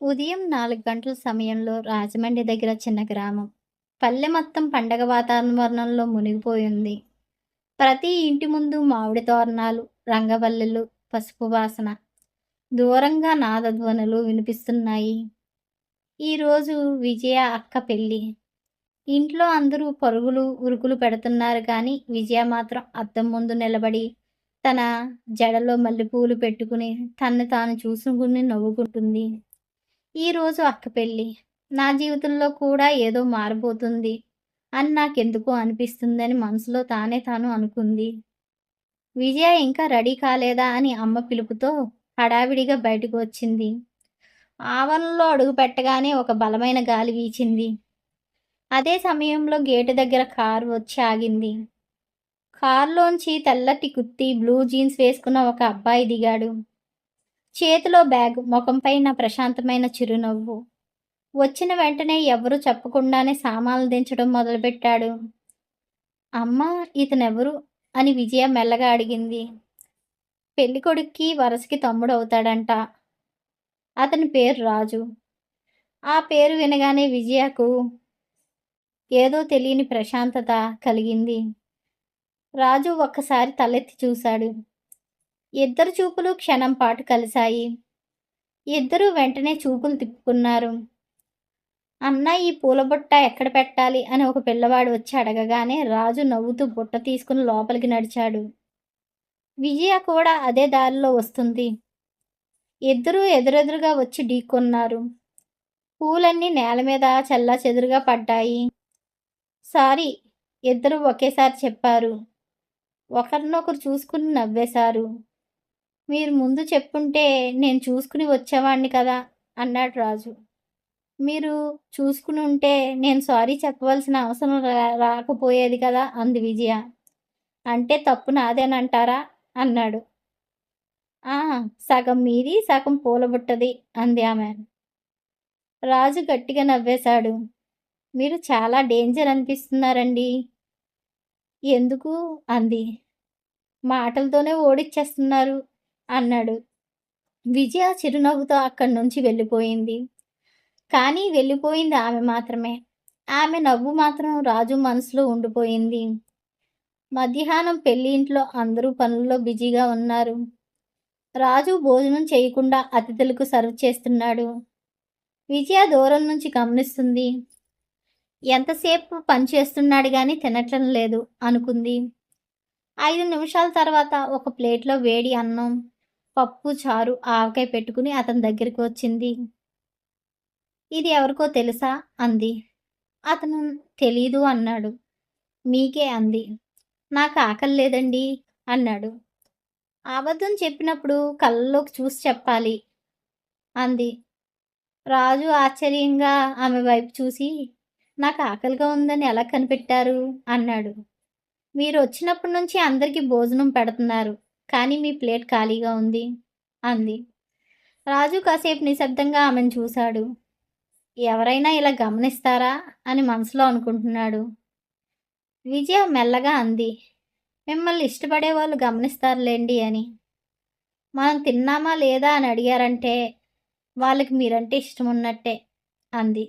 ఉదయం 4 గంటల సమయంలో రాజమండ్రి దగ్గర చిన్న గ్రామం. పల్లె మొత్తం పండగ వాతావరణంలో మునిగిపోయింది. ప్రతి ఇంటి ముందు మామిడి తోరణాలు, రంగవల్లులు, పసుపు వాసన. దూరంగా నాదధ్వనులు వినిపిస్తున్నాయి. ఈరోజు విజయ అక్క పెళ్లి. ఇంట్లో అందరూ పరుగులు, ఉరుకులు పెడుతున్నారు కానీ విజయ మాత్రం అద్దం ముందు నిలబడి తన జడలో మల్లెపూలు పెట్టుకుని తనని తాను చూసుకుని నవ్వుకుంటుంది. ఈరోజు అక్క పెళ్ళి. నా జీవితంలో కూడా ఏదో మారబోతుంది అని నాకెందుకో అనిపిస్తుందని మనసులో తాను అనుకుంది. విజయ ఇంకా రెడీ కాలేదా అని అమ్మ పిలుపుతో హడావిడిగా బయటకు వచ్చింది. ఆవరణలో అడుగు పెట్టగానే ఒక బలమైన గాలి వీచింది. అదే సమయంలో గేటు దగ్గర కారు వచ్చి ఆగింది. కారులోంచి తెల్లటి కుర్తీ, బ్లూ జీన్స్ వేసుకున్న ఒక అబ్బాయి దిగాడు. చేతిలో బ్యాగ్, ముఖంపైన ప్రశాంతమైన చిరునవ్వు. వచ్చిన వెంటనే ఎవరూ చెప్పకుండానే సామాన్లు దించడం మొదలుపెట్టాడు. అమ్మా, ఇతనెవరు అని విజయ మెల్లగా అడిగింది. పెళ్ళికొడుక్కి వరసకి తమ్ముడవుతాడంట. అతని పేరు రాజు. ఆ పేరు వినగానే విజయకు ఏదో తెలియని ప్రశాంతత కలిగింది. రాజు ఒక్కసారి తలెత్తి చూశాడు. ఇద్దరు చూపులు క్షణం పాటు కలిశాయి. ఇద్దరూ వెంటనే చూపులు తిప్పుకున్నారు. అన్నా, ఈ పూలబుట్ట ఎక్కడ పెట్టాలి అని ఒక పిల్లవాడు వచ్చి అడగగానే రాజు నవ్వుతూ బుట్ట తీసుకుని లోపలికి నడిచాడు. విజయ కూడా అదే దారిలో వస్తుంది. ఇద్దరూ ఎదురెదురుగా వచ్చి ఢీకొన్నారు. పూలన్నీ నేల మీద చెల్లాచెదురుగా పడ్డాయి. సారీ, ఇద్దరూ ఒకేసారి చెప్పారు. ఒకరినొకరు చూసుకుని నవ్వేశారు. మీరు ముందు చెప్పుంటే నేను చూసుకుని వచ్చేవాణ్ణి కదా అన్నాడు రాజు. మీరు చూసుకుని ఉంటే నేను సారీ చెప్పవలసిన అవసరం రాకపోయేది కదా అంది విజయ. అంటే తప్పు నాదేనంటారా అన్నాడు. ఆ, సగం మీది సగం పూలబుట్టది అంది ఆమె. రాజు గట్టిగా నవ్వేశాడు. మీరు చాలా డేంజర్ అనిపిస్తున్నారండి. ఎందుకు అంది. మాటలతోనే ఓడిచ్చేస్తున్నారు అన్నాడు. విజయ చిరునవ్వుతో అక్కడి నుంచి వెళ్ళిపోయింది. కానీ వెళ్ళిపోయింది ఆమె మాత్రమే. ఆమె నవ్వు మాత్రం రాజు మనసులో ఉండిపోయింది. మధ్యాహ్నం పెళ్లి ఇంట్లో అందరూ పనుల్లో బిజీగా ఉన్నారు. రాజు భోజనం చేయకుండా అతిథులకు సర్వ్ చేస్తున్నాడు. విజయ దూరం నుంచి గమనిస్తుంది. ఎంతసేపు పని చేస్తున్నాడు కానీ తినటం లేదు అనుకుంది. 5 నిమిషాల తర్వాత ఒక ప్లేట్లో వేడి అన్నం, పప్పు, చారు, ఆవకాయ పెట్టుకుని అతని దగ్గరికి వచ్చింది. ఇది ఎవరికో తెలుసా అంది. అతను తెలీదు అన్నాడు. మీకే అంది. నాకు ఆకలి లేదండి అన్నాడు. అబద్ధం చెప్పినప్పుడు కళ్ళలోకి చూసి చెప్పాలి అంది. రాజు ఆశ్చర్యంగా ఆమె వైపు చూసి నాకు ఆకలిగా ఉందని ఎలా కనిపెట్టారు అన్నాడు. మీరు వచ్చినప్పటి నుంచి అందరికీ భోజనం పెడుతున్నారు, కానీ మీ ప్లేట్ ఖాళీగా ఉంది అంది. రాజు కాసేపు నిశ్శబ్దంగా ఆమెను చూశాడు. ఎవరైనా ఇలా గమనిస్తారా అని మనసులో అనుకుంటున్నాడు. విజయ మెల్లగా అంది. మిమ్మల్ని ఇష్టపడే వాళ్ళు గమనిస్తారులేండి అని. మనం తిన్నామా లేదా అని అడిగారంటే వాళ్ళకి మీరంటే ఇష్టం ఉన్నట్టే అంది.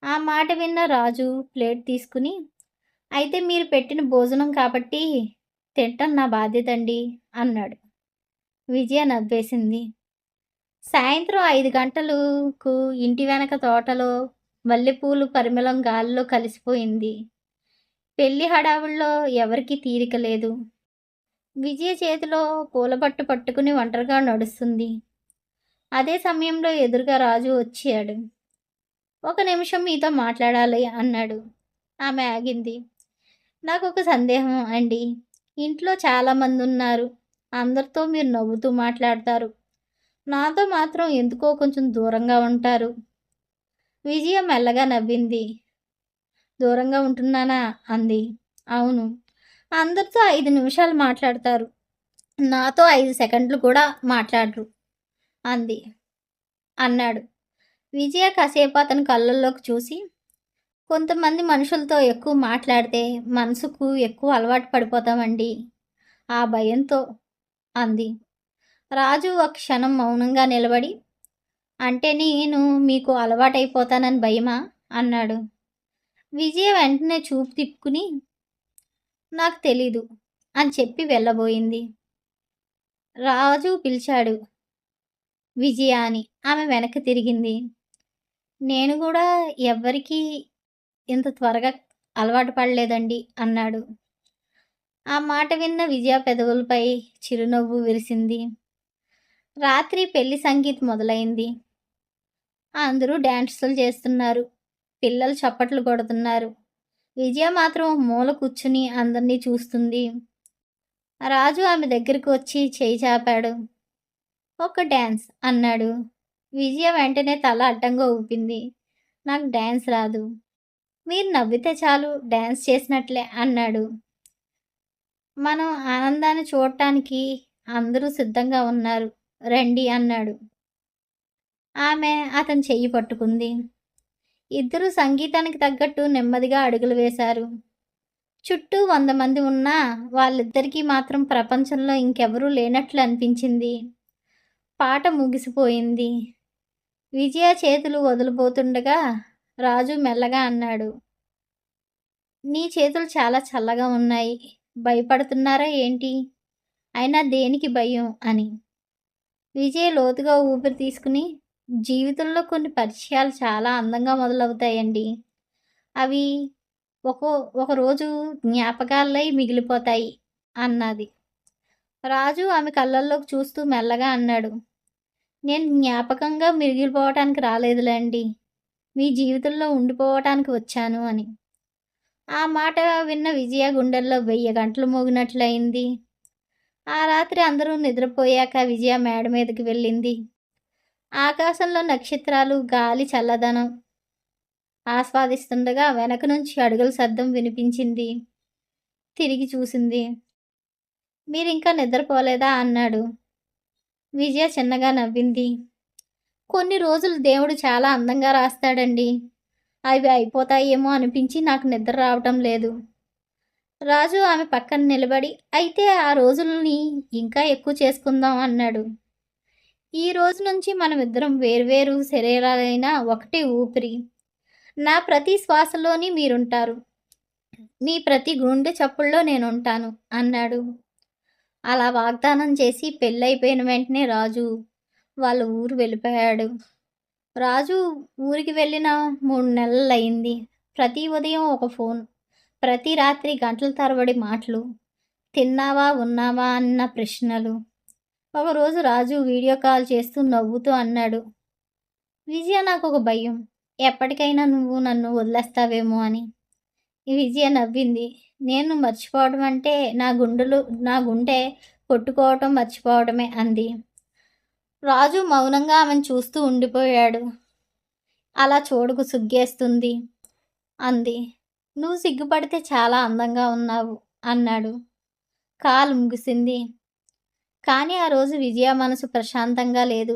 ఆ మాట విన్న రాజు ప్లేట్ తీసుకుని, అయితే మీరు పెట్టిన భోజనం కాబట్టి తింటం నా బాధ్యత అండి అన్నాడు. విజయ నవ్వేసింది. సాయంత్రం 5 గంటలకు ఇంటి వెనక తోటలో మల్లెపూలు పరిమళం గాలిలో కలిసిపోయింది. పెళ్లి హడావుల్లో ఎవరికీ తీరిక లేదు. విజయ చేతిలో పూలపట్టు పట్టుకుని ఒంటరిగా నడుస్తుంది. అదే సమయంలో ఎదురుగా రాజు వచ్చాడు. ఒక నిమిషం మీతో మాట్లాడాలి అన్నాడు. ఆమె ఆగింది. నాకు ఒక సందేహం అండి. ఇంట్లో చాలామంది ఉన్నారు. అందరితో మీరు నవ్వుతూ మాట్లాడతారు. నాతో మాత్రం ఎందుకో కొంచెం దూరంగా ఉంటారు. విజయ మెల్లగా నవ్వింది. దూరంగా ఉంటున్నానా అంది. అవును, అందరితో 5 నిమిషాలు మాట్లాడతారు. నాతో 5 సెకండ్లు కూడా మాట్లాడరు అంది అన్నాడు. విజయ కాసేపు అతని కళ్ళల్లోకి చూసి, కొంతమంది మనుషులతో ఎక్కువ మాట్లాడితే మనసుకు ఎక్కువ అలవాటు పడిపోతామండి, ఆ భయంతో అంది. రాజు ఒక క్షణం మౌనంగా నిలబడి, అంటే నేను మీకు అలవాటైపోతానని భయమా అన్నాడు. విజయ వెంటనే చూపు తిప్పుకుని నాకు తెలీదు అని చెప్పి వెళ్ళబోయింది. రాజు పిలిచాడు విజయ అని. ఆమె వెనక్కి తిరిగింది. నేను కూడా ఎవ్వరికీ ఇంత త్వరగా అలవాటు పడలేదండి అన్నాడు. ఆ మాట విన్న విజయ పెదవులపై చిరునవ్వు విరిసింది. రాత్రి పెళ్లి సంగీత్ మొదలైంది. అందరూ డ్యాన్సులు చేస్తున్నారు. పిల్లలు చప్పట్లు కొడుతున్నారు. విజయ మాత్రం మూల కూర్చుని అందరినీ చూస్తుంది. రాజు ఆమె దగ్గరికి వచ్చి చేయి చాపాడు. ఒక డ్యాన్స్ అన్నాడు. విజయ వెంటనే తల అడ్డంగా ఊపింది. నాకు డ్యాన్స్ రాదు. మీరు నవ్వితే చాలు డ్యాన్స్ చేసినట్లే అన్నాడు. మనం ఆనందాన్ని చూడటానికి అందరూ సిద్ధంగా ఉన్నారు రండి అన్నాడు. ఆమె అతని చెయ్యి పట్టుకుంది. ఇద్దరూ సంగీతానికి తగ్గట్టు నెమ్మదిగా అడుగులు వేశారు. చుట్టూ 100 మంది ఉన్నా వాళ్ళిద్దరికీ మాత్రం ప్రపంచంలో ఇంకెవరూ లేనట్లు అనిపించింది. పాట ముగిసిపోయింది. విజయ చేతులు వదిలిపోతుండగా రాజు మెల్లగా అన్నాడు. నీ చేతులు చాలా చల్లగా ఉన్నాయి. భయపడుతున్నారా ఏంటి? అయినా దేనికి భయం అని. విజయ్ లోతుగా ఊపిరి తీసుకుని జీవితంలో కొన్ని పరిచయాలు చాలా అందంగా మొదలవుతాయండి. అవి ఒకరోజు జ్ఞాపకాలై మిగిలిపోతాయి అన్నది. రాజు ఆమె కళ్ళల్లోకి చూస్తూ మెల్లగా అన్నాడు. నేను జ్ఞాపకంగా మిగిలిపోవటానికి రాలేదులేండి. మీ జీవితంలో ఉండిపోవటానికి వచ్చాను అని. ఆ మాట విన్న విజయ గుండెల్లో 1000 గంటలు మోగినట్లయింది. ఆ రాత్రి అందరూ నిద్రపోయాక విజయ మేడ మీదకి వెళ్ళింది. ఆకాశంలో నక్షత్రాలు, గాలి చల్లదనం ఆస్వాదిస్తుండగా వెనక నుంచి అడుగుల శబ్దం వినిపించింది. తిరిగి చూసింది. మీరింకా నిద్రపోలేదా అన్నాడు. విజయ చిన్నగా నవ్వింది. కొన్ని రోజులు దేవుడు చాలా అందంగా రాస్తాడండి. అవి అయిపోతాయేమో అనిపించి నాకు నిద్ర రావటం లేదు. రాజు ఆమె పక్కన నిలబడి అయితే ఆ రోజుల్ని ఇంకా ఎక్కువ చేసుకుందాం అన్నాడు. ఈ రోజు నుంచి మనమిద్దరం వేర్వేరు శరీరాలైనా ఒకటే ఊపిరి. నా ప్రతి శ్వాసలోని మీరుంటారు. మీ ప్రతి గుండె చప్పుల్లో నేనుంటాను అన్నాడు. అలా వాగ్దానం చేసి పెళ్ళైపోయిన వెంటనే రాజు వాళ్ళ ఊరు వెళ్ళిపోయాడు. రాజు ఊరికి వెళ్ళిన 3 నెలలయింది. ప్రతి ఉదయం ఒక ఫోన్, ప్రతి రాత్రి గంటల తరబడి మాటలు, తిన్నావా ఉన్నావా అన్న ప్రశ్నలు. ఒకరోజు రాజు వీడియో కాల్ చేస్తూ నవ్వుతూ అన్నాడు. విజయ నాకు ఒక భయం, ఎప్పటికైనా నువ్వు నన్ను వదిలేస్తావేమో అని. విజయ నవ్వింది. నేను మర్చిపోవడం అంటే నా గుండె కొట్టుకోవటం మర్చిపోవడమే అంది. రాజు మౌనంగా ఆమెను చూస్తూ ఉండిపోయాడు. అలా చూడకు సిగ్గేస్తుంది అంది. నువ్వు సిగ్గుపడితే చాలా అందంగా ఉన్నావు అన్నాడు. కాల్ ముగిసింది. కానీ ఆ రోజు విజయ మనసు ప్రశాంతంగా లేదు.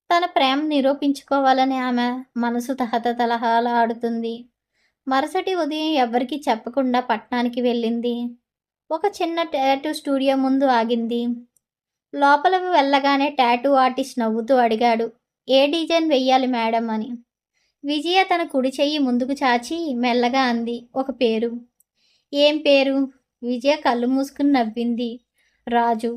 తన ప్రేమ నిరూపించుకోవాలని ఆమె మనసు తహతహలాడుతుంది. మరుసటి ఉదయం ఎవ్వరికీ చెప్పకుండా పట్టణానికి వెళ్ళింది. ఒక చిన్న టాటూ స్టూడియో ముందు ఆగింది. లోపలికి వెళ్ళగానే టాటూ ఆర్టిస్ట్ నవ్వుతూ అడిగాడు, ఏ డిజైన్ వెయ్యాలి మేడం అని. విజయ తన కుడి చెయ్యి ముందుకు చాచి మెల్లగా అంది, ఒక పేరు. ఏం పేరు? విజయ కళ్ళు మూసుకుని నవ్వింది. రాజు.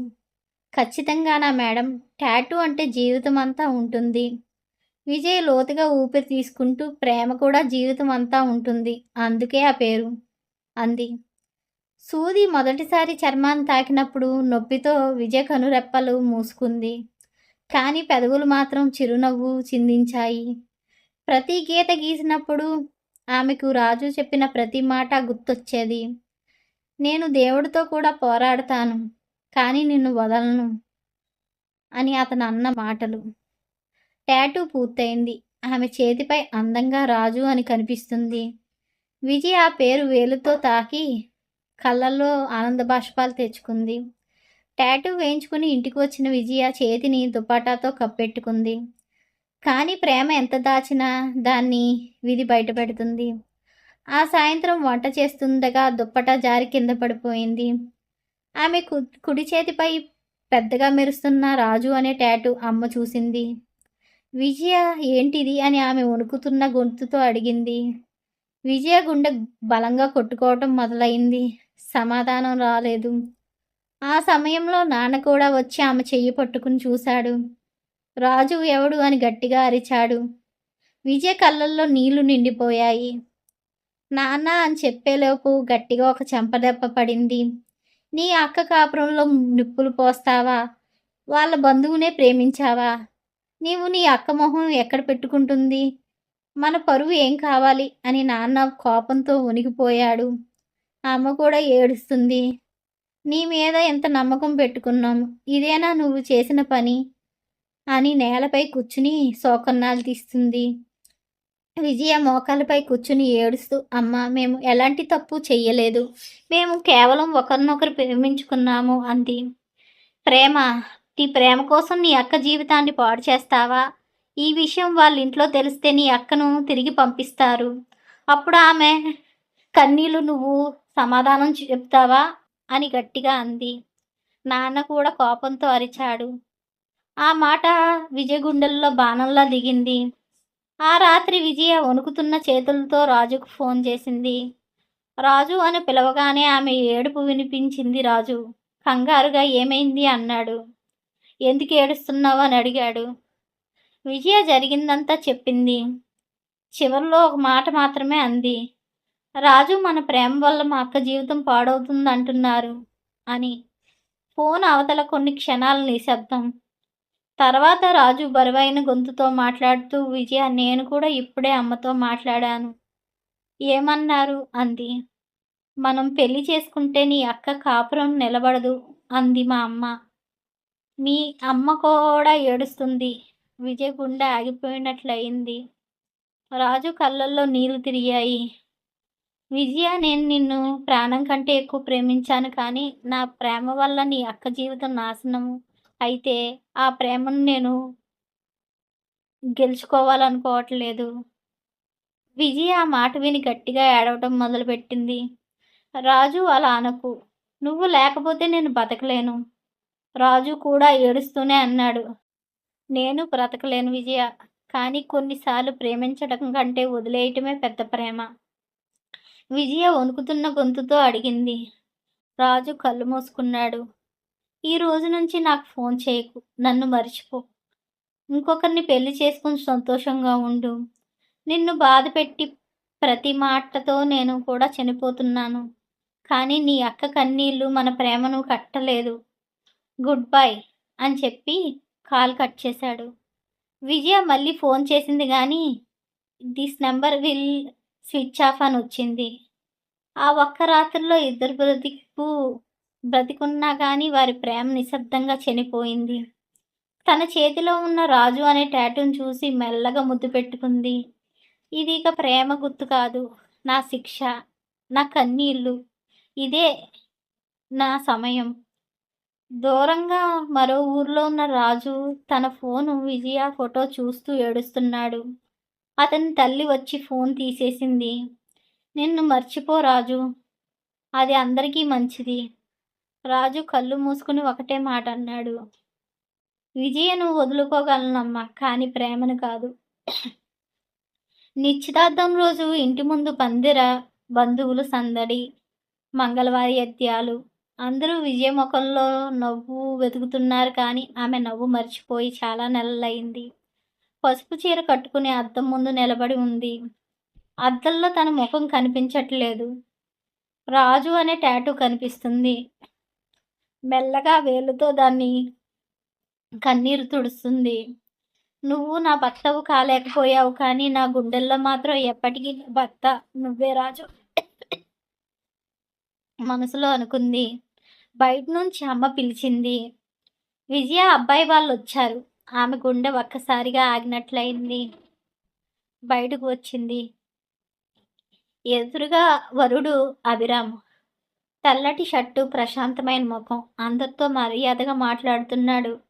ఖచ్చితంగానా మేడం? టాటూ అంటే జీవితం అంతా ఉంటుంది. విజయ్ లోతుగా ఊపిరి తీసుకుంటూ ప్రేమ కూడా జీవితం అంతా ఉంటుంది, అందుకే ఆ పేరు అంది. సూది మొదటిసారి చర్మాన్ని తాకినప్పుడు నొప్పితో విజయ కనురెప్పలు మూసుకుంది. కానీ పెదవులు మాత్రం చిరునవ్వు చిందించాయి. ప్రతి గీత గీసినప్పుడు ఆమెకు రాజు చెప్పిన ప్రతి మాట గుర్తొచ్చేది. నేను దేవుడితో కూడా పోరాడతాను, కానీ నిన్ను వదలను అని అతను అన్న మాటలు. టాటూ పూర్తయింది. ఆమె చేతిపై అందంగా రాజు అని కనిపిస్తుంది. విజయ ఆ పేరు వేలుతో తాకి కళ్ళల్లో ఆనంద బాష్పాలు తెచ్చుకుంది. టాటూ వేయించుకుని ఇంటికి వచ్చిన విజయ చేతిని దుపటాతో కప్పెట్టుకుంది. కానీ ప్రేమ ఎంత దాచినా దాన్ని విధి బయటపెడుతుంది. ఆ సాయంత్రం వంట చేస్తుండగా దుప్పటా జారి కింద పడిపోయింది. ఆమె కుడి చేతిపై పెద్దగా మెరుస్తున్న రాజు అనే టాటూ అమ్మ చూసింది. విజయ ఏంటిది అని ఆమె వణుకుతున్న గొంతుతో అడిగింది. విజయ గుండె బలంగా కొట్టుకోవటం మొదలైంది. సమాధానం రాలేదు. ఆ సమయంలో నాన్న కూడా వచ్చి ఆమె చెయ్యి పట్టుకుని చూశాడు. రాజు ఎవడు అని గట్టిగా అరిచాడు. విజయ కళ్ళల్లో నీళ్లు నిండిపోయాయి. నాన్న అని చెప్పేలోపు గట్టిగా ఒక చెంపదెబ్బ పడింది. నీ అక్క కాపురంలో నిప్పులు పోస్తావా? వాళ్ళ బంధువునే ప్రేమించావా? నీవు నీ అక్క మొహం ఎక్కడ పెట్టుకుంటుంది? మన పరువు ఏం కావాలి అని నాన్న కోపంతో వణికిపోయాడు. అమ్మ కూడా ఏడుస్తుంది. నీ మీద ఎంత నమ్మకం పెట్టుకున్నాము. ఇదేనా నువ్వు చేసిన పని? అని నేలపై కూర్చుని శోకన్నాలు తీస్తుంది. విజయ మోకాలపై కూర్చుని ఏడుస్తూ అమ్మ మేము ఎలాంటి తప్పు చెయ్యలేదు. మేము కేవలం ఒకరినొకరు ప్రేమించుకున్నాము అంది. ప్రేమ? నీ ప్రేమ కోసం నీ అక్క జీవితాన్ని పాడు చేస్తావా? ఈ విషయం వాళ్ళ ఇంట్లో తెలిస్తే నీ అక్కను తిరిగి పంపిస్తారు. అప్పుడు ఆమె కన్నీళ్లు నువ్వు సమాధానం చెప్తావా అని గట్టిగా అంది. నాన్న కూడా కోపంతో అరిచాడు. ఆ మాట విజయ గుండెల్లో బాణంలా దిగింది. ఆ రాత్రి విజయ వణుకుతున్న చేతులతో రాజుకు ఫోన్ చేసింది. రాజు అని పిలవగానే ఆమె ఏడుపు వినిపించింది. రాజు కంగారుగా ఏమైంది అన్నాడు. ఎందుకు ఏడుస్తున్నావు అని అడిగాడు. విజయ జరిగిందంతా చెప్పింది. చివరిలో ఒక మాట మాత్రమే అంది. రాజు మన ప్రేమ వల్ల మా అక్క జీవితం పాడవుతుంది అంటున్నారు అని. ఫోన్ అవతల కొన్ని క్షణాల నిశ్శబ్దం. తర్వాత రాజు బరువైన గొంతుతో మాట్లాడుతూ విజయ నేను కూడా ఇప్పుడే అమ్మతో మాట్లాడాను. ఏమన్నారు అంది. మనం పెళ్లి చేసుకుంటే నీ అక్క కాపురం నిలబడదు అంది మా అమ్మ. మీ అమ్మ కూడా ఏడుస్తుంది. విజయ్ గుండె ఆగిపోయినట్లయింది. రాజు కళ్ళల్లో నీళ్లు తిరిగాయి. విజయ నేను నిన్ను ప్రాణం కంటే ఎక్కువ ప్రేమించాను కానీ నా ప్రేమ వల్ల నీ అక్క జీవితం నాశనము అయితే ఆ ప్రేమను నేను గెలుచుకోవాలనుకోవట్లేదు. విజయ ఆ మాట విని గట్టిగా ఏడవటం మొదలుపెట్టింది. రాజు అలా అనకు. నువ్వు లేకపోతే నేను బతకలేను. రాజు కూడా ఏడుస్తూనే అన్నాడు. నేను బ్రతకలేను విజయ. కానీ కొన్నిసార్లు ప్రేమించడం కంటే వదిలేయటమే పెద్ద ప్రేమ. విజయ వణుకుతున్న గొంతుతో అడిగింది. రాజు కళ్ళు మూసుకున్నాడు. ఈ రోజు నుంచి నాకు ఫోన్ చేయకు. నన్ను మర్చిపో. ఇంకొకరిని పెళ్లి చేసుకుని సంతోషంగా ఉండు. నిన్ను బాధ పెట్టి ప్రతి మాటతో నేను కూడా చనిపోతున్నాను. కానీ నీ అక్క కన్నీళ్లు మన ప్రేమను కట్టలేదు. గుడ్ బై అని చెప్పి కాల్ కట్ చేశాడు. విజయ మళ్ళీ ఫోన్ చేసింది కానీ this number will switch off అని వచ్చింది. ఆ ఒక్క రాత్రిలో ఇద్దరు బ్రతికున్నా కానీ వారి ప్రేమ నిశ్శబ్దంగా చనిపోయింది. తన చేతిలో ఉన్న రాజు అనే టాటూను చూసి మెల్లగా ముద్దు పెట్టుకుంది. ఇది ఇక ప్రేమ గుర్తు కాదు, నా శిక్ష, నా కన్నీళ్ళు. ఇదే నా సమయం. దూరంగా మరో ఊర్లో ఉన్న రాజు తన ఫోను విజయ ఫోటో చూస్తూ ఏడుస్తున్నాడు. అతని తల్లి వచ్చి ఫోన్ తీసేసింది. నిన్ను మర్చిపో రాజు. అది అందరికీ మంచిది. రాజు కళ్ళు మూసుకుని ఒకటే మాట అన్నాడు. విజయను వదులుకోగలనమ్మా, కానీ ప్రేమను కాదు. నిశ్చితార్థం రోజు ఇంటి ముందు పందిర, బంధువులు సందడి, మంగళవాద్యాలు. అందరూ విజయ ముఖంలో నవ్వు వెతుకుతున్నారు కానీ ఆమె నవ్వు మర్చిపోయి చాలా నెలలైంది. పసుపు చీర కట్టుకుని అద్దం ముందు నిలబడి ఉంది. అద్దంలో తన ముఖం కనిపించట్లేదు. రాజు అనే టాటూ కనిపిస్తుంది. మెల్లగా వేలుతో దాన్ని కన్నీరు తుడుస్తుంది. నువ్వు నా భర్తవు కాలేకపోయావు కానీ నా గుండెల్లో మాత్రం ఎప్పటికీ భర్త నువ్వే రాజు మనసులో అనుకుంది. బయట నుంచి అమ్మ పిలిచింది. విజయ అబ్బాయి వాళ్ళు వచ్చారు. ఆమె గుండె ఒక్కసారిగా ఆగినట్లయింది. బయటకు వచ్చింది. ఎదురుగా వరుడు అభిరామ్. తెల్లటి షర్టు, ప్రశాంతమైన ముఖం. అందరితో మర్యాదగా మాట్లాడుతున్నాడు.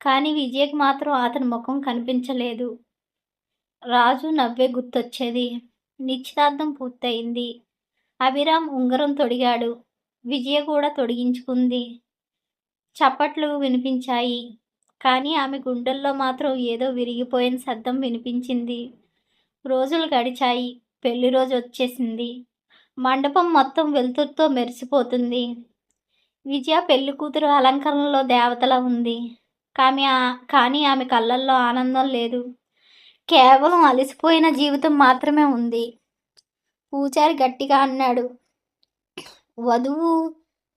కానీ విజయకు మాత్రం అతని ముఖం కనిపించలేదు. రాజు నవ్వే గుర్తొచ్చేది. నిశ్చితార్థం పూర్తయింది. అభిరామ్ ఉంగరం తొడిగాడు. విజయ కూడా తొడిగించుకుంది. చప్పట్లు వినిపించాయి. కానీ ఆమె గుండెల్లో మాత్రం ఏదో విరిగిపోయిన శబ్దం వినిపించింది. రోజులు గడిచాయి. పెళ్లి రోజు వచ్చేసింది. మండపం మొత్తం వెలుతురుతో మెరిసిపోతుంది. విజయ పెళ్లి కూతురు అలంకరణలో దేవతలా ఉంది. కానీ ఆమె కళ్ళల్లో ఆనందం లేదు. కేవలం అలసిపోయిన జీవితం మాత్రమే ఉంది. పూజారి గట్టిగా అన్నాడు, వధువు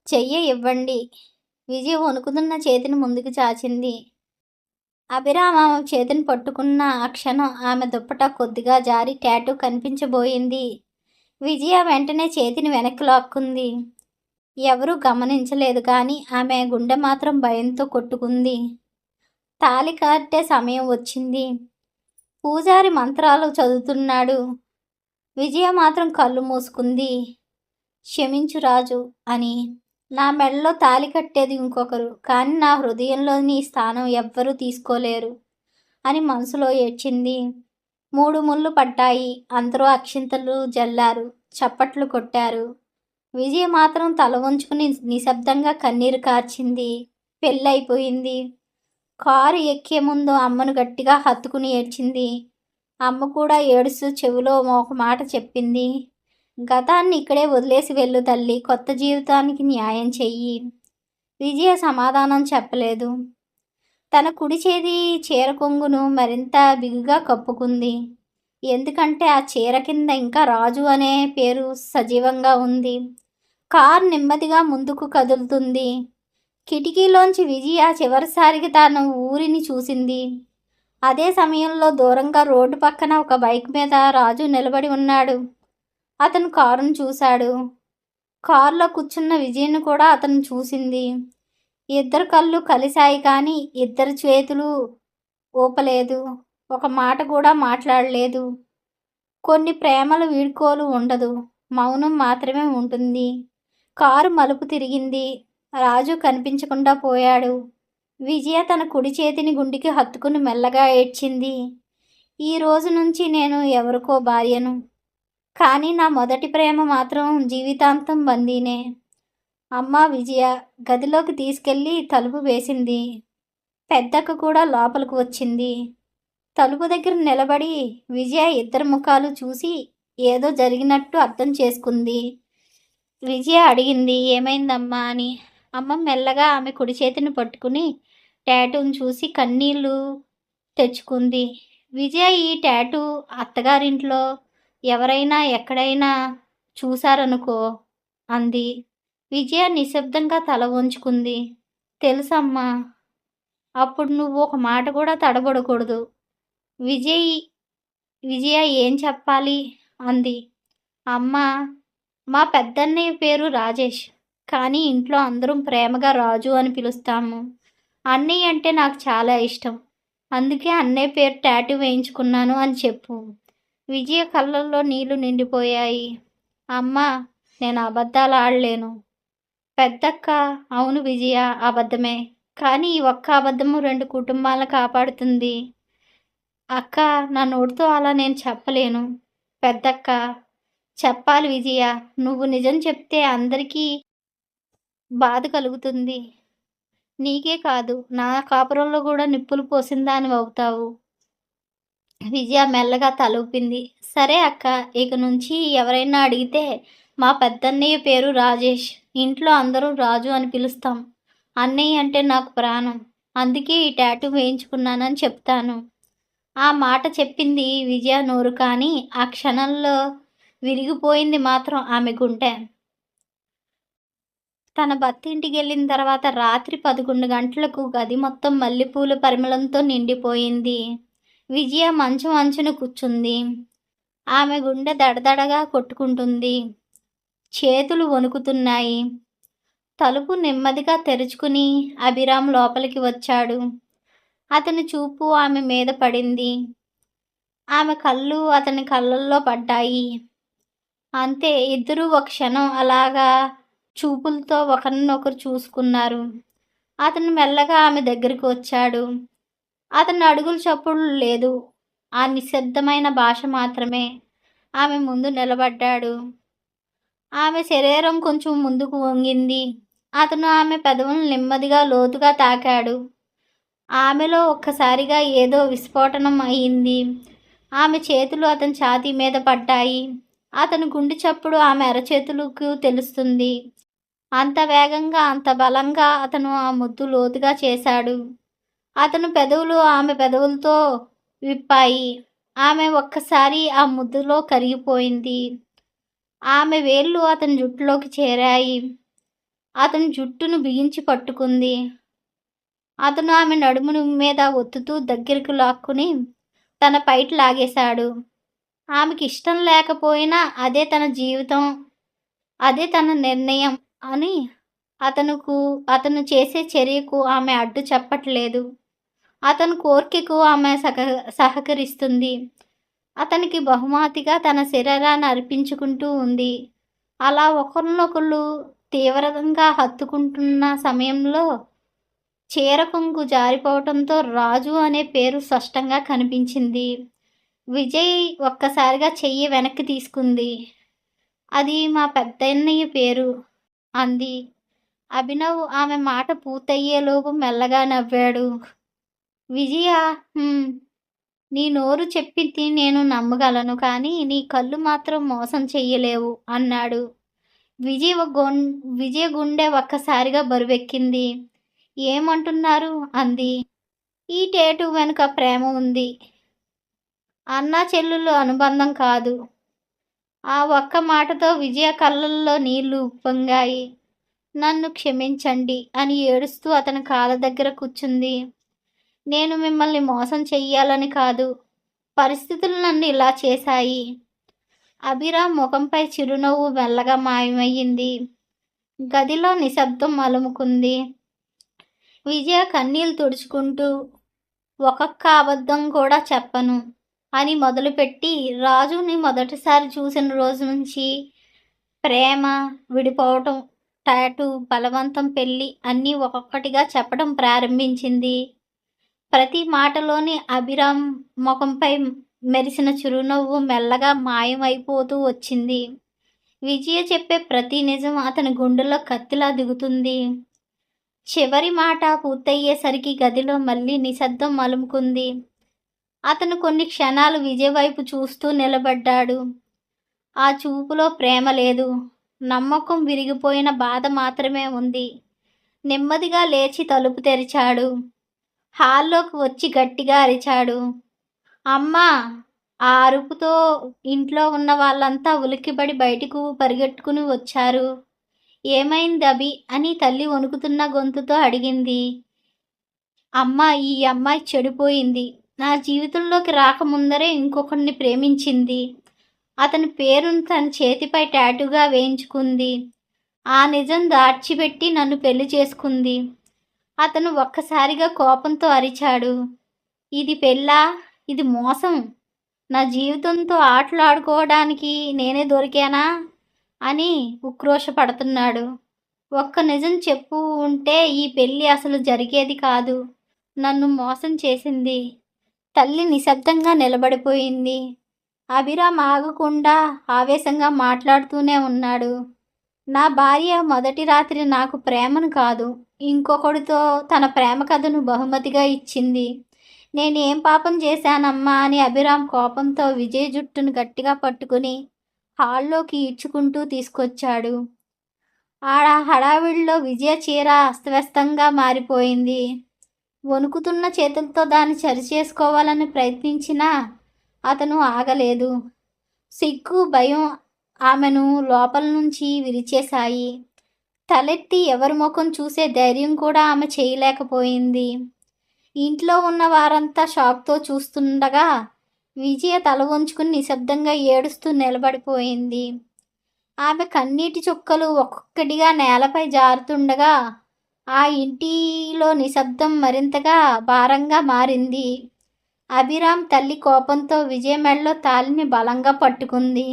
చెయ్యి ఇవ్వండి. విజయ వణుకుతున్న చేతిని ముందుకు చాచింది. అభిరామ్ ఆమె చేతిని పట్టుకున్న ఆ క్షణం ఆమె దుప్పట కొద్దిగా జారి టాటూ కనిపించబోయింది. విజయ వెంటనే చేతిని వెనక్కి లాక్కుంది. ఎవరూ గమనించలేదు, కానీ ఆమె గుండె మాత్రం భయంతో కొట్టుకుంది. తాళి కట్టే సమయం వచ్చింది. పూజారి మంత్రాలు చదువుతున్నాడు. విజయ మాత్రం కళ్ళు మూసుకుంది. క్షమించు రాజు అని. నా మెడలో తాళి కట్టేది ఇంకొకరు, కానీ నా హృదయంలో నీ స్థానం ఎవ్వరూ తీసుకోలేరు అని మనసులో ఏడ్చింది. 3 ముళ్ళు పడ్డాయి. అందరూ అక్షింతలు జల్లారు, చప్పట్లు కొట్టారు. విజయ మాత్రం తల వంచుకుని నిశ్శబ్దంగా కన్నీరు కార్చింది. పెళ్ళైపోయింది. కారు ఎక్కే ముందు అమ్మను గట్టిగా హత్తుకుని ఏడ్చింది. అమ్మ కూడా ఏడుస్తూ చెవిలో ఒక మాట చెప్పింది, గతాన్ని ఇక్కడే వదిలేసి వెళ్ళు తల్లి, కొత్త జీవితానికి న్యాయం చెయ్యి. విజయ సమాధానం చెప్పలేదు. తన కుడి చేతి చీర కొంగును మరింత బిగుగా కప్పుకుంది. ఎందుకంటే ఆ చీర కింద ఇంకా రాజు అనే పేరు సజీవంగా ఉంది. కారు నెమ్మదిగా ముందుకు కదులుతుంది. కిటికీలోంచి విజయ చివరిసారికి తన ఊరిని చూసింది. అదే సమయంలో దూరంగా రోడ్డు పక్కన ఒక బైక్ మీద రాజు నిలబడి ఉన్నాడు. అతను కారును చూశాడు. కారులో కూర్చున్న విజయను కూడా అతను చూసింది. ఇద్దరు కళ్ళు కలిశాయి, కానీ ఇద్దరు చేతులు ఊపలేదు. ఒక మాట కూడా మాట్లాడలేదు. కొన్ని ప్రేమల వీడ్కోలు ఉండదు, మౌనం మాత్రమే ఉంటుంది. కారు మలుపు తిరిగింది. రాజు కనిపించకుండా పోయాడు. విజయ తన కుడి చేతిని గుండెకి హత్తుకుని మెల్లగా ఏడ్చింది. ఈ రోజు నుంచి నేను ఎవరికో భార్యను, కానీ నా మొదటి ప్రేమ మాత్రం జీవితాంతం బందీనే. అమ్మా విజయ గదిలోకి తీసుకెళ్ళి తలుపు వేసింది. పెద్దక్క కూడా లోపలికి వచ్చింది. తలుపు దగ్గర నిలబడి విజయ ఇద్దరు ముఖాలు చూసి ఏదో జరిగినట్టు అర్థం చేసుకుంది. విజయ అడిగింది, ఏమైందమ్మా అని. అమ్మ మెల్లగా ఆమె కుడి చేతిని పట్టుకుని టాటూను చూసి కన్నీళ్ళు తెచ్చుకుంది. విజయ ఈ టాటూ అత్తగారింట్లో ఎవరైనా ఎక్కడైనా చూశారనుకో అంది. విజయ నిశ్శబ్దంగా తల వంచుకుంది. తెలుసమ్మా. అప్పుడు నువ్వు ఒక మాట కూడా తడబడకూడదు. విజయ ఏం చెప్పాలి అంది. అమ్మా, మా పెద్దన్నయ్య పేరు రాజేష్, కానీ ఇంట్లో అందరం ప్రేమగా రాజు అని పిలుస్తాము. అన్నయ్య అంటే నాకు చాలా ఇష్టం, అందుకే అన్నయ్య పేరు టాటూ వేయించుకున్నాను అని చెప్పు. విజయ కళ్ళల్లో నీళ్లు నిండిపోయాయి. అమ్మా, నేను అబద్ధాలు ఆడలేను. పెద్దక్క, అవును విజయ, అబద్ధమే. కానీ ఈ ఒక్క అబద్ధము 2 కుటుంబాలను కాపాడుతుంది. అక్క, నా నోటితో అలా నేను చెప్పలేను. పెద్దక్క, చెప్పాలి విజయ. నువ్వు నిజం చెప్తే అందరికీ బాధ కలుగుతుంది. నీకే కాదు, నా కాపురంలో కూడా నిప్పులు పోసిందానివి అవుతావు. విజయ మెల్లగా తలూపింది. సరే అక్క, ఇక నుంచి ఎవరైనా అడిగితే మా పెద్దన్నయ్య పేరు రాజేష్, ఇంట్లో అందరూ రాజు అని పిలుస్తాం. అన్నయ్య అంటే నాకు ప్రాణం, అందుకే ఈ టాటూ వేయించుకున్నానని చెప్తాను. ఆ మాట చెప్పింది విజయ నోరు, కానీ ఆ క్షణంలో విరిగిపోయింది మాత్రం ఆమె గుండె. తన భర్త ఇంటికి వెళ్ళిన తర్వాత రాత్రి 11 గంటలకు గది మొత్తం మల్లెపూల పరిమళంతో నిండిపోయింది. విజయ మంచం అంచున కూర్చుంది. ఆమె గుండె దడదడగా కొట్టుకుంటుంది. చేతులు వణుకుతున్నాయి. తలుపు నెమ్మదిగా తెరుచుకుని అభిరామ్ లోపలికి వచ్చాడు. అతని చూపు ఆమె మీద పడింది. ఆమె కళ్ళు అతని కళ్ళల్లో పడ్డాయి. అంతే, ఇద్దరూ ఒక క్షణం అలాగా చూపులతో ఒకరినొకరు చూసుకున్నారు. అతను మెల్లగా ఆమె దగ్గరికి వచ్చాడు. అతని అడుగుల చప్పుడు లేదు, ఆ నిశ్శబ్దమైన భాష మాత్రమే. ఆమె ముందు నిలబడ్డాడు. ఆమె శరీరం కొంచెం ముందుకు వంగింది. అతను ఆమె పెదవులను నెమ్మదిగా లోతుగా తాకాడు. ఆమెలో ఒక్కసారిగా ఏదో విస్ఫోటనం అయింది. ఆమె చేతులు అతని ఛాతీ మీద పడ్డాయి. అతని గుండె చప్పుడు ఆమె అరచేతులకు తెలుస్తుంది. అంత వేగంగా, అంత బలంగా అతను ఆ ముద్దు లోతుగా చేశాడు. అతను పెదవులు ఆమె పెదవులతో విప్పాయి. ఆమె ఒక్కసారి ఆ ముద్దులో కరిగిపోయింది. ఆమె వేళ్ళు అతని జుట్టులోకి చేరాయి. అతని జుట్టును బిగించి పట్టుకుంది. అతను ఆమె నడుమును మీద ఒత్తుతూ దగ్గరకు లాక్కుని తన పైట లాగేశాడు. ఆమెకి ఇష్టం లేకపోయినా అదే తన జీవితం, అదే తన నిర్ణయం అని అతను చేసే చర్యకు ఆమె అడ్డు చెప్పట్లేదు. అతని కోరికకు ఆమె సహకరిస్తుంది. అతనికి బహుమతిగా తన శరీరాన్ని అర్పించుకుంటూ ఉంది. అలా ఒకరినొకరు తీవ్రంగా హత్తుకుంటున్న సమయంలో చీర కొంగు జారిపోవటంతో రాజు అనే పేరు స్పష్టంగా కనిపించింది. విజయ్ ఒక్కసారిగా చెయ్యి వెనక్కి తీసుకుంది. అది మా పెద్దన్నయ్య పేరు అంది. అభినవ్ ఆమె మాట పూర్తయ్యేలోపు మెల్లగా నవ్వాడు. విజయ, నీ నోరు చెప్పింది నేను నమ్మగలను, కానీ నీ కళ్ళు మాత్రం మోసం చెయ్యలేవు అన్నాడు. విజయ గుండె ఒక్కసారిగా బరువెక్కింది. ఏమంటున్నారు అంది. ఈ టేటు వెనుక ప్రేమ ఉంది, అన్నా చెల్లులు అనుబంధం కాదు. ఆ ఒక్క మాటతో విజయ కళ్ళల్లో నీళ్లు ఉప్పొంగాయి. నన్ను క్షమించండి అని ఏడుస్తూ అతని కాళ్ళ దగ్గర కూర్చుంది. నేను మిమ్మల్ని మోసం చెయ్యాలని కాదు, పరిస్థితులు నన్ను ఇలా చేశాయి. అభిరామ్ ముఖంపై చిరునవ్వు మెల్లగా మాయమయ్యింది. గదిలో నిశ్శబ్దం అలుముకుంది. విజయ కన్నీళ్ళు తుడుచుకుంటూ ఒక్కొక్క అబద్ధం కూడా చెప్పను అని మొదలుపెట్టి, రాజుని మొదటిసారి చూసిన రోజు నుంచి ప్రేమ, విడిపోవటం, టాటూ, బలవంతం, పెళ్ళి అన్నీ ఒక్కొక్కటిగా చెప్పడం ప్రారంభించింది. ప్రతి మాటలోని అభిరామ్ ముఖంపై మెరిసిన చిరునవ్వు మెల్లగా మాయమైపోతూ వచ్చింది. విజయ చెప్పే ప్రతి నిజం అతని గుండెలో కత్తిలా దిగుతుంది. చివరి మాట పూర్తయ్యేసరికి గదిలో మళ్ళీ నిశ్శబ్దం అలుముకుంది. అతను కొన్ని క్షణాలు విజయ వైపు చూస్తూ నిలబడ్డాడు. ఆ చూపులో ప్రేమ లేదు, నమ్మకం విరిగిపోయిన బాధ మాత్రమే ఉంది. నెమ్మదిగా లేచి తలుపు తెరిచాడు. హాల్లోకి వచ్చి గట్టిగా అరిచాడు. అమ్మా! ఆ అరుపుతో ఇంట్లో ఉన్న వాళ్ళంతా ఉలిక్కిపడి బయటకు పరిగెట్టుకుని వచ్చారు. ఏమైంది అభి అని తల్లి వణుకుతున్న గొంతుతో అడిగింది. అమ్మా, ఈ అమ్మాయి చెడిపోయింది. నా జీవితంలోకి రాకముందరే ఇంకొకరిని ప్రేమించింది. అతని పేరును తన చేతిపై టాటూగా వేయించుకుంది. ఆ నిజం దాచిపెట్టి నన్ను పెళ్లి చేసుకుంది. అతను ఒక్కసారిగా కోపంతో అరిచాడు. ఇది పెళ్ళా? ఇది మోసం. నా జీవితంతో ఆటలాడుకోవడానికి నేనే దొరికానా అని ఉక్రోషపడుతున్నాడు. ఒక్క నిజం చెప్పు ఉంటే ఈ పెళ్ళి అసలు జరిగేది కాదు. నన్ను మోసం చేసింది. తల్లి నిశ్శబ్దంగా నిలబడిపోయింది. అభిరామ్ ఆగకుండా ఆవేశంగా మాట్లాడుతూనే ఉన్నాడు. నా భార్య మొదటి రాత్రి నాకు ప్రేమను కాదు, ఇంకొకడితో తన ప్రేమ కథను బహుమతిగా ఇచ్చింది. నేనేం పాపం చేశానమ్మా అని అభిరామ్ కోపంతో విజయ్ జుట్టును గట్టిగా పట్టుకుని హాల్లోకి ఈడ్చుకుంటూ తీసుకొచ్చాడు. ఆడ హడావిడిలో విజయ చీర అస్తవ్యస్తంగా మారిపోయింది. వణుకుతున్న చేతులతో దాన్ని సరిచేసుకోవాలని ప్రయత్నించినా అతను ఆగలేదు. సిగ్గు, భయం ఆమెను లోపల నుంచి విరిచేశాయి. తలెత్తి ఎవరి ముఖం చూసే ధైర్యం కూడా ఆమె చేయలేకపోయింది. ఇంట్లో ఉన్న వారంతా షాక్తో చూస్తుండగా విజయ తల వంచుకుని నిశ్శబ్దంగా ఏడుస్తూ నిలబడిపోయింది. ఆమె కన్నీటి చుక్కలు ఒక్కొక్కటిగా నేలపై జారుతుండగా ఆ ఇంటిలో నిశ్శబ్దం మరింతగా భారంగా మారింది. అభిరామ్ తల్లి కోపంతో విజయ మెడలో తాళిని బలంగా పట్టుకుంది.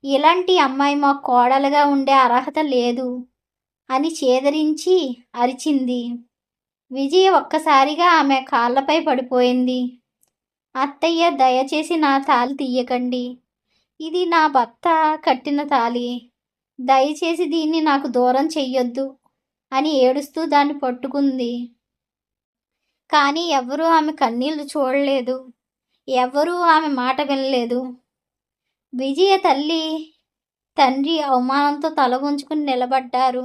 ఇలాంటి అమ్మాయి మా కోడలుగా ఉండే అర్హత లేదు అని చేదరించి అరిచింది. విజయ ఒక్కసారిగా ఆమె కాళ్ళపై పడిపోయింది. అత్తయ్య, దయచేసి నా తాళి తీయకండి. ఇది నా భర్త కట్టిన తాళి. దయచేసి దీన్ని నాకు దూరం చెయ్యొద్దు అని ఏడుస్తూ దాన్ని పట్టుకుంది. కానీ ఎవ్వరూ ఆమె కన్నీళ్లు చూడలేదు. ఎవ్వరూ ఆమె మాట వినలేదు. విజయ తల్లి, తండ్రి అవమానంతో తల వంచుకుని నిలబడ్డారు.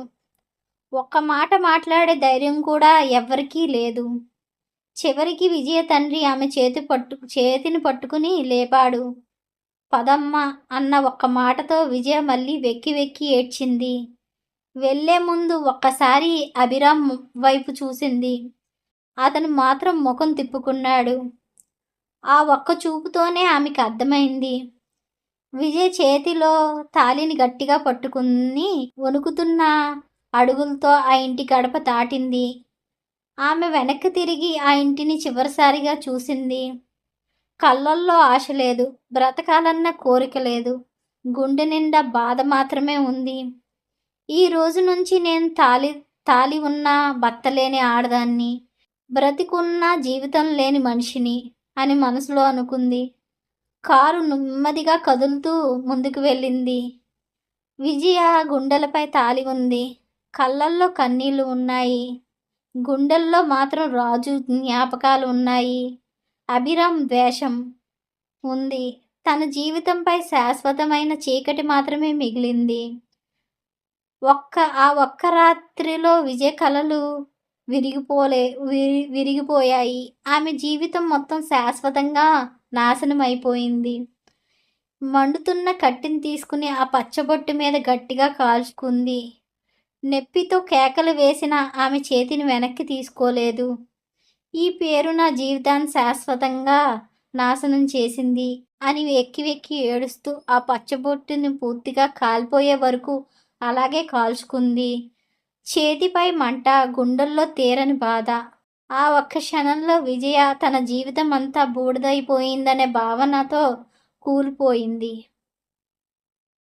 ఒక్క మాట మాట్లాడే ధైర్యం కూడా ఎవ్వరికీ లేదు. చివరికి విజయ తండ్రి ఆమె చేతిని పట్టుకుని లేపాడు. పదమ్మా అన్న ఒక్క మాటతో విజయ మళ్ళీ వెక్కి వెక్కి ఏడ్చింది. వెళ్లే ముందు ఒక్కసారి అభిరామ్ వైపు చూసింది. అతను మాత్రం ముఖం తిప్పుకున్నాడు. ఆ ఒక్క చూపుతోనే ఆమెకు అర్థమైంది. విజయ్ చేతిలో తాళిని గట్టిగా పట్టుకుని వణుకుతున్న అడుగులతో ఆ ఇంటి గడప దాటింది. ఆమె వెనక్కి తిరిగి ఆ ఇంటిని చివరిసారిగా చూసింది. కళ్ళల్లో ఆశ లేదు, బ్రతకాలన్న కోరిక లేదు, గుండె నిండా బాధ మాత్రమే ఉంది. ఈ రోజు నుంచి నేను తాళి ఉన్న భర్త లేని ఆడదాన్ని, బ్రతికున్న జీవితం లేని మనిషిని అని మనసులో అనుకుంది. కారు నెమ్మదిగా కదులుతూ ముందుకు వెళ్ళింది. విజయ గుండెలపై తాళి ఉంది. కళ్ళల్లో కన్నీళ్లు ఉన్నాయి. గుండెల్లో మాత్రం రాజు జ్ఞాపకాలు ఉన్నాయి. అభిరామ్ ద్వేషం ఉంది. తన జీవితంపై శాశ్వతమైన చీకటి మాత్రమే మిగిలింది. ఆ ఒక్క రాత్రిలో విజయ కలలు విరిగిపోయాయి. ఆమె జీవితం మొత్తం శాశ్వతంగా నాశనమైపోయింది. మండుతున్న కట్టెని తీసుకుని ఆ పచ్చబొట్టు మీద గట్టిగా కాల్చుకుంది. నొప్పితో కేకలు వేసిన ఆమె చేతిని వెనక్కి తీసుకోలేదు. ఈ పేరు నా జీవితాన్ని శాశ్వతంగా నాశనం చేసింది అని వెక్కి వెక్కి ఏడుస్తూ ఆ పచ్చబొట్టుని పూర్తిగా కాలిపోయే వరకు అలాగే కాల్చుకుంది. చేతిపై మంట, గుండెల్లో తీరని బాధ. ఆ ఒక్క క్షణంలో విజయ తన జీవితం అంతా బూడిదైపోయిందనే భావనతో కూలిపోయింది.